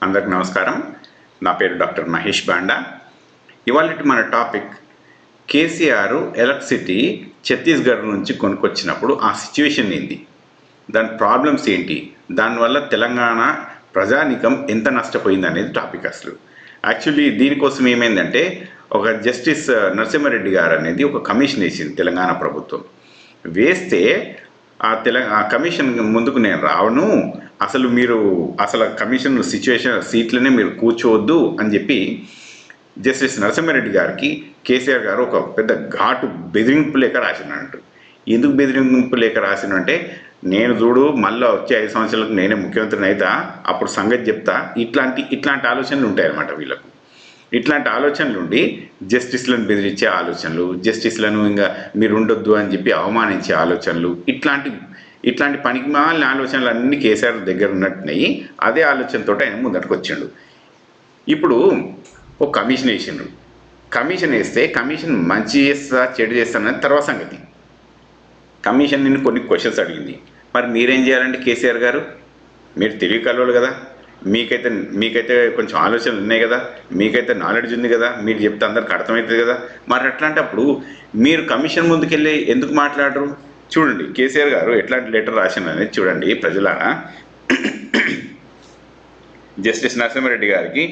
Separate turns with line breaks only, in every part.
అందరికి నమస్కారం. నా పేరు డాక్టర్ మహేష్ బాండా. ఇవాళ మన టాపిక్ కేసీఆర్ ఎలక్ట్రిసిటీ ఛత్తీస్గఢ్ నుంచి కొనుక్కొచ్చినప్పుడు ఆ సిచ్యువేషన్ ఏంటి, దాని ప్రాబ్లమ్స్ ఏంటి, దానివల్ల తెలంగాణ ప్రజానికం ఎంత నష్టపోయింది అనేది టాపిక్. అసలు యాక్చువల్లీ దీనికోసం ఏమైందంటే ఒక జస్టిస్ నరసింహారెడ్డి గారు అనేది ఒక కమిషన్ వేసింది తెలంగాణ ప్రభుత్వం. వేస్తే ఆ కమిషన్ ముందుకు నేను రావను, అసలు కమిషన్ సీట్లనే మీరు కూర్చోవద్దు అని చెప్పి జస్టిస్ నరసింహారెడ్డి గారికి కేసీఆర్ గారు ఒక పెద్ద ఘాటు బెదిరింపు లేఖ రాసినట్టు. ఎందుకు బెదిరింపు లేఖ రాసినంటే, నేను చూడు మళ్ళీ వచ్చే 5 సంవత్సరాలకు నేనే ముఖ్యమంత్రిని అవుతా, అప్పుడు సంగతి చెప్తా, ఇట్లాంటి ఆలోచనలు ఉంటాయన్నమాట వీళ్ళకు. ఇట్లాంటి ఆలోచనలు ఉండి జస్టిస్లను బెదిరించే ఆలోచనలు, జస్టిస్లను ఇంకా మీరు ఉండొద్దు అని చెప్పి అవమానించే ఆలోచనలు, ఇట్లాంటి పనికిమాలిన ఆలోచనలు అన్నీ కేసీఆర్ దగ్గర ఉన్నట్టున్నాయి. అదే ఆలోచనతో ఆయన ముందటికి వచ్చిండు. ఇప్పుడు ఒక కమిషన్ వేసిండ్రు. కమిషన్ వేస్తే కమిషన్ మంచి చేస్తా చెడు చేస్తానని తర్వాత సంగతి. కమిషన్ నిన్ను కొన్ని క్వశ్చన్స్ అడిగింది. మరి మీరేం చేయాలంటే కేసీఆర్ గారు, మీరు తెలివి కలవాలి కదా, మీకైతే కొంచెం ఆలోచనలు ఉన్నాయి కదా, మీకైతే నాలెడ్జ్ ఉంది కదా, మీరు చెప్తే అందరికి అర్థమవుతుంది కదా. మరి అట్లాంటప్పుడు మీరు కమిషన్ ముందుకెళ్ళి ఎందుకు మాట్లాడరు? చూడండి కేసీఆర్ గారు ఎట్లాంటి లెటర్ రాసిండనేది చూడండి ప్రజలారా. జస్టిస్ నరసింహారెడ్డి గారికి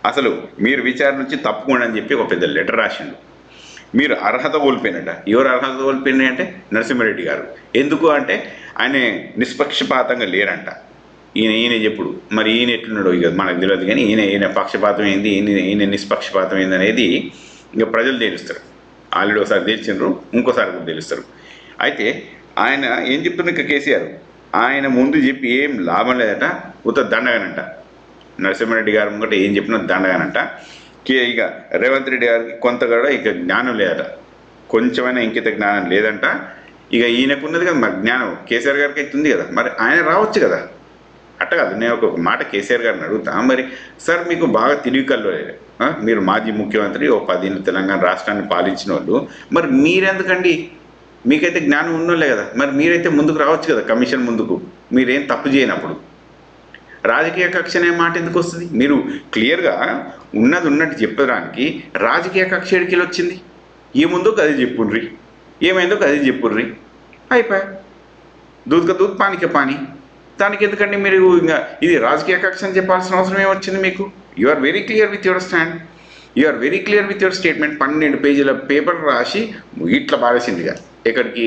అసలు మీరు విచారణ నుంచి తప్పుకోండి అని చెప్పి ఒక పెద్ద లెటర్ రాసిండు. మీరు అర్హత కోల్పోయినట. ఎవరు అర్హత కోల్పోయినాయి అంటే నరసింహారెడ్డి గారు. ఎందుకు అంటే ఆయన నిష్పక్షపాతంగా లేరంట. ఈయన చెప్పుడు మరి ఈయన ఎట్లున్నాడో ఇక మనకు తెలియదు, కానీ ఈయన పక్షపాతం ఏంది, ఈయన నిష్పక్షపాతం ఏంది అనేది ఇక ప్రజలు తెలుస్తారు. ఆల్రెడీ ఒకసారి తెలిసిండ్రు, ఇంకోసారి కూడా తెలుస్తారు. అయితే ఆయన ఏం చెప్తున్నారు ఇక కేసీఆర్, ఆయన ముందు చెప్పి ఏం లాభం లేదట, ఉత్త దండగానంట. నరసింహారెడ్డి గారు ముంగట ఏం చెప్పినా దండగానంట. ఇక రేవంత్ రెడ్డి గారికి కొంత కూడా ఇక జ్ఞానం లేదట, కొంచెమైనా ఇంకిత జ్ఞానం లేదంట. ఇక ఈయనకున్నది కదా మరి జ్ఞానం, కేసీఆర్ గారికి అయితే ఉంది కదా, మరి ఆయన రావచ్చు కదా. అట్ట కాదు, నేను ఒక మాట కేసీఆర్ గారిని అడుగుతా, మరి సార్ మీకు బాగా తెలివి కలవలేదు, మీరు మాజీ ముఖ్యమంత్రి, ఓ 10 ఏళ్ళు తెలంగాణ రాష్ట్రాన్ని పాలించిన వాళ్ళు, మరి మీరెందుకండి, మీకైతే జ్ఞానం ఉన్నోళ్ళే కదా, మరి మీరైతే ముందుకు రావచ్చు కదా కమిషన్ ముందుకు, మీరేం తప్పు చేయనప్పుడు. రాజకీయ కక్ష అనే మాట ఎందుకు వస్తుంది? మీరు క్లియర్గా ఉన్నట్టు చెప్పడానికి రాజకీయ కక్ష ఎడికి వచ్చింది. ఏముందో అది చెప్పుర్రి, ఏమైందో అది చెప్పుర్రి, అయిపోయా. దూద్క దూద్ పానికే పాని. దానికి ఎందుకండి మీరు ఇంకా ఇది రాజకీయ కక్ష అని చెప్పాల్సిన అవసరం ఏమొచ్చింది మీకు? You are very clear with your stand, you are very clear with your statement. 12 పేజీల పేపర్ రాసి ఇట్లా పారేసిందిగా ఎక్కడికి,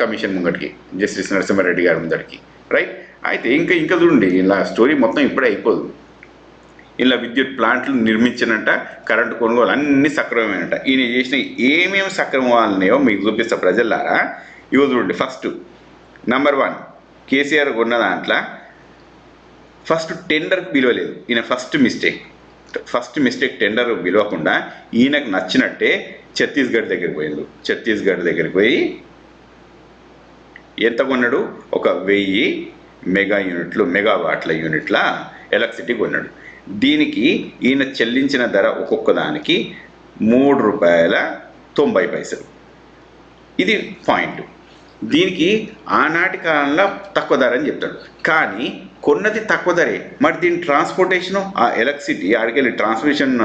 కమిషన్ ముంగటికి, జస్టిస్ నరసింహారెడ్డి గారి ముందటికి, రైట్. అయితే ఇంకా చూడండి, ఇలా స్టోరీ మొత్తం ఇప్పుడే అయిపోదు. ఇలా విద్యుత్ ప్లాంట్లు నిర్మించినట్ట, కరెంటు కొనుగోలు అన్నీ సక్రమమైనట. ఈయన చేసిన ఏమేమి సక్రమాలన్నాయో మీకు చూపిస్తా ప్రజలారా. ఇవో చూడండి. ఫస్ట్ నంబర్ 1, కేసీఆర్ కొన్న దాంట్లో ఫస్ట్ టెండర్కి పిలవలేదు. ఈయన ఫస్ట్ మిస్టేక్ టెండర్ పిలవకుండా ఈయనకు నచ్చినట్టే ఛత్తీస్గఢ్ దగ్గరికి పోయిండు. ఛత్తీస్గఢ్ దగ్గరికి పోయి ఎంత కొన్నాడు? ఒక 1000 మెగావాట్ల యూనిట్ల ఎలక్ట్రిసిటీ కొన్నాడు. దీనికి ఈయన చెల్లించిన ధర ఒక్కొక్క దానికి ₹3.90. ఇది పాయింట్. దీనికి ఆనాటి కాలంలో తక్కువ ధర అని చెప్తాడు, కానీ కొన్నది తక్కువ ధరే. మరి దీని ట్రాన్స్పోర్టేషను, ఆ ఎలక్ట్రిసిటీ ఆడికెళ్ళి ట్రాన్స్మిషన్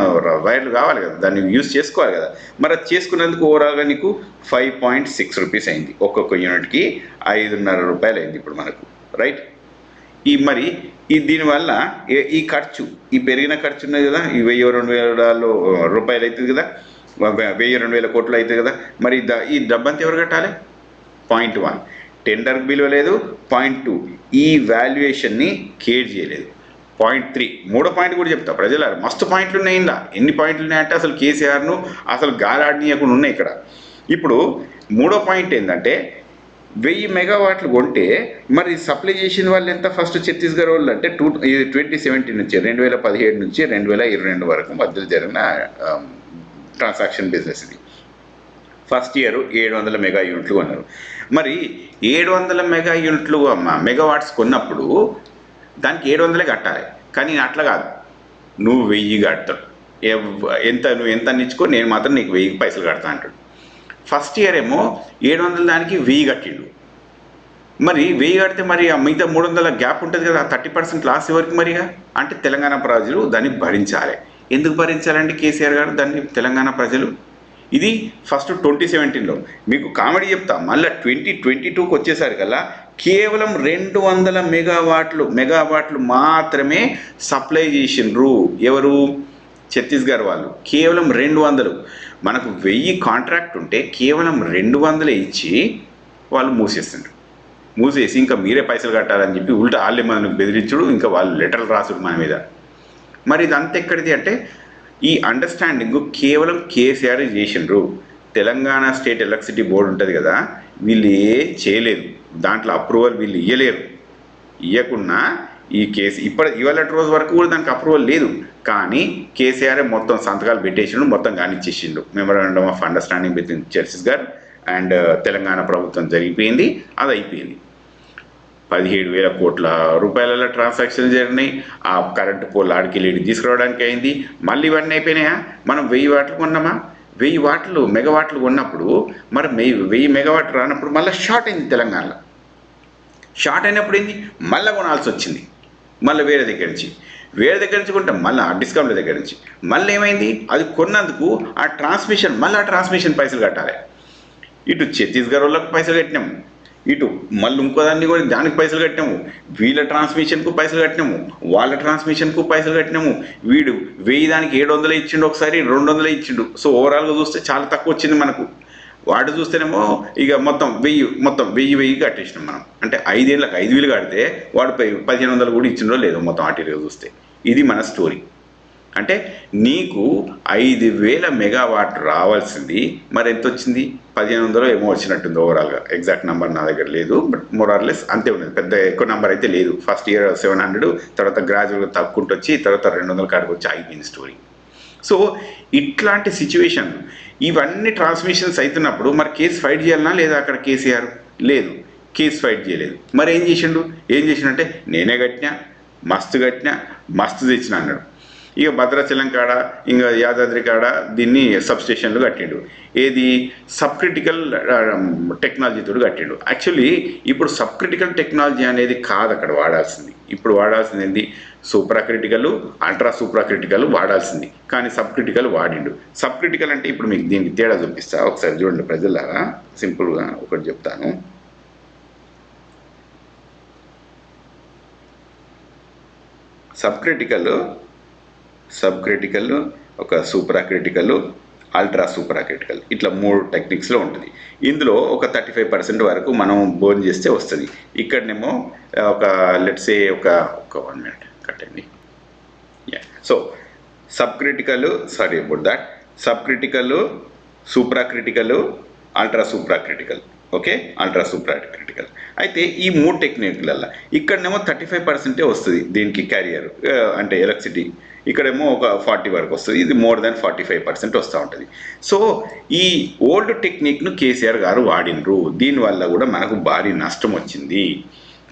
వైర్లు కావాలి కదా, దాన్ని యూజ్ చేసుకోవాలి కదా. మరి అది చేసుకున్నందుకు ఓవరాల్గా నీకు 5.6 రూపీస్ అయింది. ఒక్కొక్క యూనిట్కి ₹5.50 అయింది ఇప్పుడు మనకు, రైట్. దీనివల్ల ఈ ఖర్చు, ఈ పెరిగిన ఖర్చు ఉన్నది కదా, ఈ 1000-2000 రూపాయలు అవుతుంది కదా, 1000-2000 కోట్లు అవుతుంది కదా. మరి ఈ డబ్బంతా ఎవరు కట్టాలి? పాయింట్ 1, టెండర్కి బిలువ లేదు. పాయింట్ 2, ఈ వాల్యుయేషన్ని కేర్ చేయలేదు. పాయింట్ 3, మూడో పాయింట్ కూడా చెప్తా ప్రజలారు, మస్తు పాయింట్లు ఉన్నాయి ఇందా. ఎన్ని పాయింట్లు ఉన్నాయంటే అసలు కేసీఆర్ను అసలు గాలాడనీయకుండా ఉన్నాయి ఇక్కడ. ఇప్పుడు మూడో పాయింట్ ఏంటంటే, 1000 మెగావాట్లు కొంటే మరి సప్లై చేసిన వాళ్ళు ఎంత? ఫస్ట్ ఛత్తీస్గఢ్ వాళ్ళు అంటే 2017 నుంచి 2017 నుంచి 2022 వరకు మధ్యలో జరిగిన ట్రాన్సాక్షన్ బిజినెస్ ఇది. ఫస్ట్ ఇయర్ 700 మెగా యూనిట్లు కొన్నారు. మరి 700 మెగా యూనిట్లు మెగావాట్స్ కొన్నప్పుడు దానికి 700 కట్టాలి, కానీ అట్లా కాదు, నువ్వు 1000 కడతాడు. నువ్వు ఎంత ఇచ్చుకో, నేను మాత్రం నీకు 1000 పైసలు కడతా అంటాడు. ఫస్ట్ ఇయర్ ఏమో 700 దానికి 1000 కట్టిండు. మరి 1000 కడితే మరి ఆ మిగతా 300 గ్యాప్ ఉంటుంది కదా, 30% లాస్ ఎవరికి మరిగా? అంటే తెలంగాణ ప్రజలు దాన్ని భరించాలి. ఎందుకు భరించాలండి కేసీఆర్ గారు దాన్ని తెలంగాణ ప్రజలు? ఇది ఫస్ట్ 2017లో మీకు కామెడీ చెప్తా, మళ్ళీ 2022కి వచ్చేసరికల్లా కేవలం 200 మెగావాట్లు మాత్రమే సప్లై చేసిండ్రు. ఎవరు? ఛత్తీస్గఢ్ వాళ్ళు. కేవలం 200. మనకు 1000 కాంట్రాక్ట్ ఉంటే కేవలం 200 ఇచ్చి వాళ్ళు మూసేసి ఇంకా మీరే పైసలు కట్టాలని చెప్పి ఉల్టా వాళ్ళే మనకు బెదిరించుడు, ఇంకా వాళ్ళు లెటర్లు రాసుడు మన మీద. మరి ఇదంతా ఎక్కడిది అంటే ఈ అండర్స్టాండింగ్ కేవలం కేసీఆర్ చేసిండ్రు. తెలంగాణ స్టేట్ ఎలక్ట్రిసిటీ బోర్డు ఉంటుంది కదా, వీళ్ళు ఏం చేయలేదు, దాంట్లో అప్రూవల్ వీళ్ళు ఇవ్వకున్నా ఈ కేసు ఇవాళ రోజు వరకు కూడా దానికి అప్రూవల్ లేదు. కానీ కేసీఆర్ మొత్తం సంతకాలు పెట్టేసిండు, మొత్తం కానిచ్చేసిండు. Memorandum of understanding between Chhattisgarh and Telangana ప్రభుత్వం జరిగిపోయింది, అది అయిపోయింది. 17,000 కోట్ల రూపాయల ట్రాన్సాక్షన్ జరిగినాయి. ఆ కరెంటు పోల్ ఆడికి లేడి తీసుకురావడానికి అయింది. మళ్ళీ ఇవన్నీ అయిపోయినాయా? మనం 1000 వాట్లు కొన్నామా? 1000 మెగావాట్లు కొన్నప్పుడు మరి 1000 మెగావాట్లు రానప్పుడు మళ్ళీ షార్ట్ అయింది తెలంగాణలో. షార్ట్ అయినప్పుడు ఏంది? మళ్ళీ కొనాల్సి వచ్చింది, మళ్ళీ వేరే దగ్గర నుంచి కొంటే మళ్ళీ ఆ డిస్కౌంట్ల దగ్గర నుంచి. మళ్ళీ ఏమైంది? అది కొన్నందుకు ఆ ట్రాన్స్మిషన్ పైసలు కట్టాలి. ఇటు ఛత్తీస్గఢ్ వాళ్ళకి పైసలు కట్టినాము, ఇటు మళ్ళీ ఇంకో దాన్ని కూడా దానికి పైసలు కట్టినాము, వీళ్ళ ట్రాన్స్మిషన్కు పైసలు కట్టినాము, వాళ్ళ ట్రాన్స్మిషన్కు పైసలు కట్టినాము. వీడు 1000 దానికి 700 ఇచ్చిండు, ఒకసారి 200 ఇచ్చిండు. సో ఓవరాల్గా చూస్తే చాలా తక్కువ వచ్చింది మనకు. వాడు చూస్తేనేమో ఇక మొత్తం 1000 కట్టేసినాం మనం. అంటే 5 ఏళ్ళకి 5,000 కడితే వాడు 1,500 కూడా ఇచ్చిండో లేదో మొత్తం అటుగా చూస్తే. ఇది మన స్టోరీ. అంటే నీకు 5,000 మెగావాట్ రావాల్సింది మరి ఎంత వచ్చింది? 1,500 ఏమో వచ్చినట్టుంది ఓవరాల్గా. ఎగ్జాక్ట్ నెంబర్ నా దగ్గర లేదు, బట్ మోరార్లెస్ అంతే ఉన్నది. పెద్ద ఎక్కువ నెంబర్ అయితే లేదు. ఫస్ట్ ఇయర్ 700, తర్వాత గ్రాడ్యువల్గా తగ్గుకుంటూ వచ్చి తర్వాత 200 కాడికి వచ్చి ఆగిపోయింది స్టోరీ. సో ఇట్లాంటి సిచ్యువేషన్, ఇవన్నీ ట్రాన్స్మిషన్స్ అవుతున్నప్పుడు మరి కేసు ఫైట్ చేయాలన్నా లేదా? అక్కడ కేసీఆర్ లేదు, కేసు ఫైట్ చేయలేదు. మరి ఏం చేసిండంటే నేనే కట్టినా, మస్తు తెచ్చిన అన్నాడు. ఇక భద్రాచలం కాడ ఇంకా యాదాద్రి కాడ దీన్ని సబ్స్టేషన్లు కట్టిండు. ఏది? సబ్ క్రిటికల్ టెక్నాలజీతో కట్టిండు. యాక్చువల్లీ ఇప్పుడు సబ్ క్రిటికల్ టెక్నాలజీ అనేది కాదు అక్కడ వాడాల్సింది. ఇప్పుడు వాడాల్సింది ఏంది? Super critical, ultra super critical వాడాల్సింది. కానీ సబ్ క్రిటికల్ వాడిండు. సబ్ క్రిటికల్ అంటే ఇప్పుడు మీకు దీనికి తేడా చూపిస్తా, ఒకసారి చూడండి ప్రజలారా. సింపుల్గా ఒకటి చెప్తాను. సబ్ క్రిటికల్, ఒక super critical, ultra super critical, ఇట్లా 3 టెక్నిక్స్లో ఉంటుంది. ఇందులో ఒక 35% వరకు మనం బోర్న్ చేస్తే వస్తుంది. ఇక్కడనేమో ఒక లెట్సే ఒక 1 మినిట్ కట్టండి. So sub critical, sorry about that, sub critical, super critical, ultra super critical. Okay, ultra super critical. అయితే ఈ 3 టెక్నిక్లల్లో ఇక్కడనేమో 35% వస్తుంది దీనికి క్యారియర్ అంటే ఎలక్ట్రిసిటీ. ఇక్కడేమో ఒక 40 వరకు వస్తుంది. ఇది మోర్ దాన్ 45% వస్తూ ఉంటుంది. సో ఈ ఓల్డ్ టెక్నిక్ను కేసీఆర్ గారు వాడినరు. దీనివల్ల కూడా మనకు భారీ నష్టం వచ్చింది.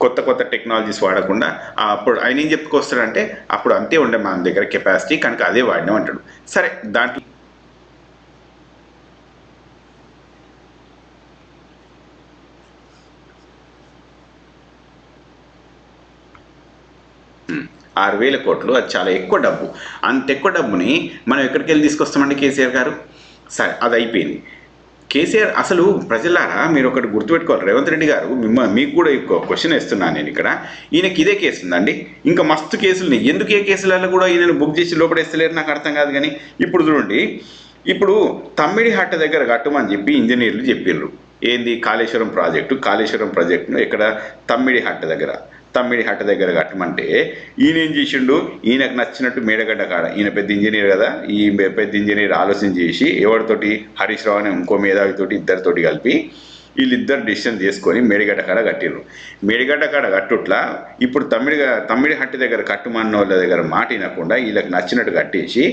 కొత్త టెక్నాలజీస్ వాడకుండా అప్పుడు ఆయన ఏం చెప్పుకొస్తాడంటే అప్పుడు అంతే ఉండే మన దగ్గర కెపాసిటీ, కనుక అదే వాడినాం అంటాడు. సరే, దాంట్లో ₹6,000 కోట్లు, అది చాలా ఎక్కువ డబ్బు. అంత ఎక్కువ డబ్బుని మనం ఎక్కడికి వెళ్ళి తీసుకొస్తామండి కేసీఆర్ గారు? సరే, అది అయిపోయింది. కేసీఆర్ అసలు ప్రజలారా మీరు ఒకటి గుర్తుపెట్టుకోవాలి. రేవంత్ రెడ్డి గారు మీకు కూడా క్వశ్చన్ ఇస్తున్నాను నేను ఇక్కడ. ఈయనకి ఇదే కేసు ఉందండి, ఇంకా మస్తు కేసులు. ఎందుకు ఏ కేసులలో కూడా ఈయనను బుక్ చేసి లోపడేస్తలేరు నాకు అర్థం కాదు. కానీ ఇప్పుడు చూడండి, ఇప్పుడు తమ్మిడిహట్ట దగ్గర కట్టమని చెప్పి ఇంజనీర్లు చెప్పిండ్రు. ఏంది? కాళేశ్వరం ప్రాజెక్టును ఇక్కడ తమ్మిడిహట్ట దగ్గర కట్టమంటే ఈయన ఏం చేసిండు? ఈయనకు నచ్చినట్టు మేడగడ్డ కాడ, ఈయన పెద్ద ఇంజనీర్ కదా, ఈ పెద్ద ఇంజనీర్ ఆలోచన చేసి ఎవరితోటి, హరీష్ రావు అనే ఇంకో మేధావితోటి, ఇద్దరితోటి కలిపి వీళ్ళిద్దరు డిసిషన్ చేసుకొని మేడిగడ్డ కాడ కట్టిర్రు. మేడిగడ్డ కాడ కట్టుట్లా ఇప్పుడు తమ్మిడిహట్ట దగ్గర కట్టుమన్న వాళ్ళ దగ్గర మాట వినకుండా వీళ్ళకి నచ్చినట్టు కట్టేసి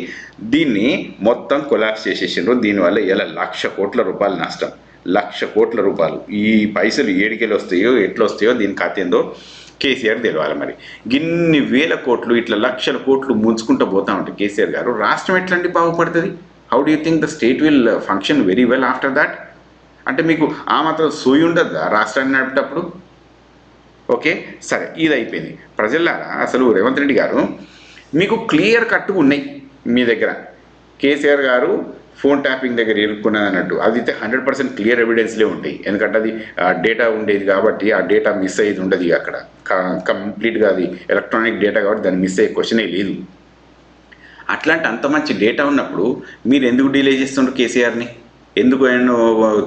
దీన్ని మొత్తం కొలాప్స్ చేసేసిండ్రు. దీనివల్ల ఇలా ₹1,00,000 కోట్ల నష్టం. ₹1,00,000 కోట్ల. ఈ పైసలు ఏడికెళ్ళి వస్తాయో ఎట్లా వస్తాయో దీని కథ ఏందో కేసీఆర్ తెలియాలి. మరి గిన్ని వేల కోట్లు, ఇట్లా లక్షల కోట్లు ముంచుకుంటూ పోతా ఉంటే కేసీఆర్ గారు రాష్ట్రం ఎట్లాంటి బాగుపడుతుంది? How do you think the state will function very well after that? అంటే మీకు ఆ మాత్రం సోయి ఉండద్దా రాష్ట్రాన్ని నడిపేటప్పుడు? ఓకే, సరే, ఇది అయిపోయింది. ప్రజలారా, అసలు రేవంత్ రెడ్డి గారు మీకు క్లియర్ కట్ ఉన్నాయి మీ దగ్గర. కేసీఆర్ గారు ఫోన్ ట్యాపింగ్ దగ్గర ఇరుక్కున్నది అన్నట్టు అది అయితే 100% క్లియర్ ఎవిడెన్స్లే ఉంటాయి. ఎందుకంటే అది డేటా ఉండేది కాబట్టి ఆ డేటా మిస్ అయ్యేది ఉండదు అక్కడ. కంప్లీట్గా అది ఎలక్ట్రానిక్ డేటా కాబట్టి దాన్ని మిస్ అయ్యే క్వశ్చనే లేదు. అట్లాంటి అంత మంచి డేటా ఉన్నప్పుడు మీరు ఎందుకు డిలే చేస్తుండ్రు కేసీఆర్ని? ఎందుకు ఆయన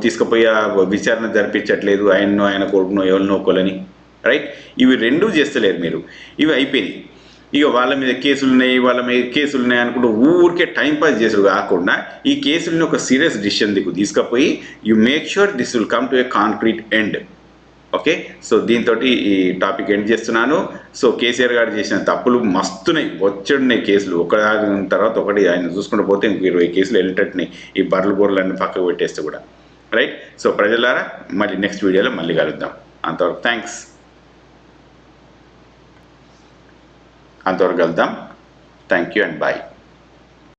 తీసుకుపోయి విచారణ జరిపించట్లేదు, ఆయన్నో ఆయన కొడుకునో ఎవరినో ఒకలని? రైట్, ఇవి రెండూ చేస్తలేరు మీరు. ఇవి అయిపోయినాయి. ఇక వాళ్ళ మీద కేసులు ఉన్నాయి అనుకుంటూ ఊరికే టైంపాస్ చేసుడు కాకుండా ఈ కేసుల్ని ఒక సీరియస్ డిసిషన్ దిక్కు తీసుకుపోయి you make sure this will come to A concrete end. Okay, so దీంతో ఈ టాపిక్ ఎండ్ చేస్తున్నాను. సో కేసీఆర్ గారు చేసిన తప్పులు మస్తున్నాయి, వచ్చున్నాయి కేసులు, ఒకదాని తర్వాత ఒకటి ఆయన చూసుకుంటూ పోతే ఇంకో 20 కేసులు వెళ్ళేటట్టున్నాయి, ఈ బర్రెలు పక్కకు పెట్టేస్తే కూడా. రైట్, సో ప్రజలారా, మళ్ళీ నెక్స్ట్ వీడియోలో మళ్ళీ కలుద్దాం. అంతవరకు థ్యాంక్స్. అంతవరకు వెళ్దాం. Thank you and bye.